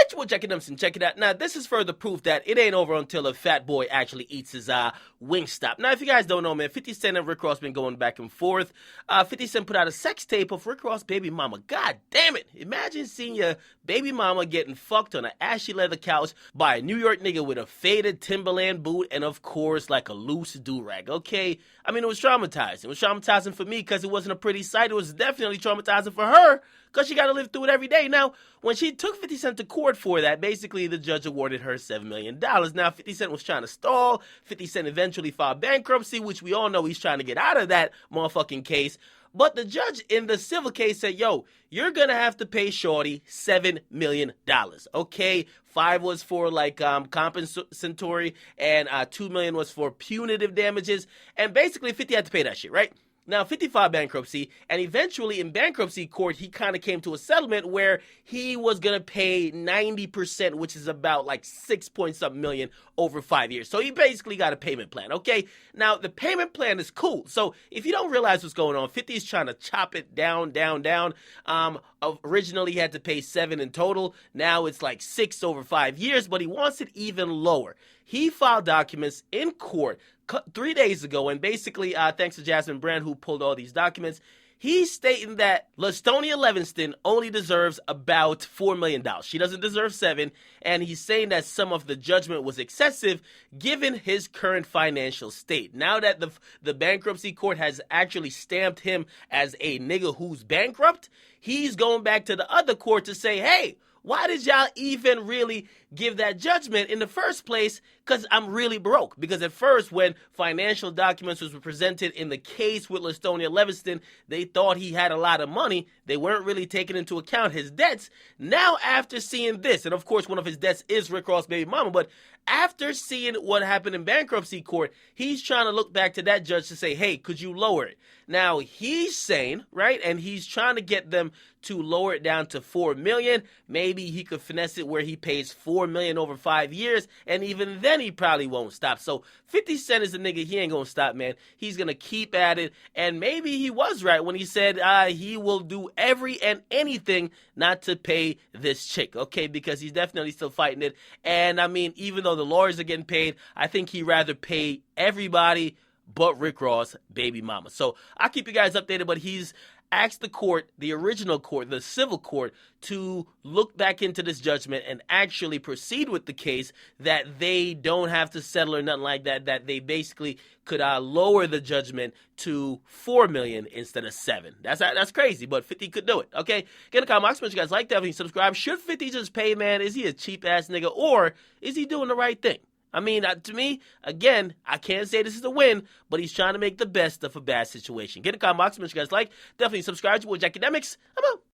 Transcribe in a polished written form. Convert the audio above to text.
It's what Akademiks and check it out. Now, this is further proof that it ain't over until a fat boy actually eats his Wingstop. Now, if you guys don't know, man, 50 Cent and Rick Ross been going back and forth. 50 Cent put out a sex tape of Rick Ross' baby mama. God damn it. Imagine seeing your baby mama getting fucked on an ashy leather couch by a New York nigga with a faded Timberland boot and, of course, like a loose do-rag, okay? I mean, it was traumatizing. It was traumatizing for me because it wasn't a pretty sight. It was definitely traumatizing for her because she got to live through it every day. Now, when she took 50 Cent to court for that, basically the judge awarded her $7 million. Now, 50 Cent was trying to stall. 50 Cent eventually filed bankruptcy, which we all know he's trying to get out of that motherfucking case. But the judge in the civil case said, yo, you're going to have to pay Shorty $7 million, okay? 5 was for, like, compensatory, and $2 million was for punitive damages. And basically, 50 had to pay that shit, right? Now, 50 filed bankruptcy, and eventually in bankruptcy court, he kind of came to a settlement where he was going to pay 90%, which is about like 6-point-something million over 5 years. So he basically got a payment plan, okay? Now, the payment plan is cool. So if you don't realize what's going on, 50 is trying to chop it down. Originally, he had to pay 7 in total. Now it's like 6 over 5 years, but he wants it even lower. He filed documents in court 3 days ago, and basically, thanks to Jasmine Brand, who pulled all these documents, he's stating that LaStonia Levingston only deserves about $4 million. She doesn't deserve 7, and he's saying that some of the judgment was excessive given his current financial state. Now that the bankruptcy court has actually stamped him as a nigga who's bankrupt, he's going back to the other court to say, hey, why did y'all even really give that judgment in the first place? Because I'm really broke. Because at first, when financial documents was presented in the case with LaStonia Levingston, they thought he had a lot of money. They weren't really taking into account his debts. Now, after seeing this, and of course, one of his debts is Rick Ross' baby mama, but after seeing what happened in bankruptcy court, he's trying to look back to that judge to say, hey, could you lower it? Now, he's saying, right, and he's trying to get them to lower it down to $4 million. Maybe he could finesse it where he pays $4 million over 5 years, and even then he probably won't stop. So 50 Cent is a nigga, he ain't gonna stop, man. He's gonna keep at it, and maybe he was right when he said he will do every and anything not to pay this chick, okay, because he's definitely still fighting it. And I mean, even though the lawyers are getting paid, I think he'd rather pay everybody but Rick Ross' baby mama. So I'll keep you guys updated, but he's asked the court, the original court, the civil court, to look back into this judgment and actually proceed with the case, that they don't have to settle or nothing like that, that they basically could lower the judgment to $4 million instead of 7. That's crazy, but 50 could do it, okay? Get in the comment box, make sure you guys like, definitely subscribe. Should 50 just pay, man? Is he a cheap-ass nigga, or is he doing the right thing? I mean, to me, again, I can't say this is a win, but he's trying to make the best of a bad situation. Get in the comment box, make sure you guys like, definitely subscribe to Akademiks. I'm out.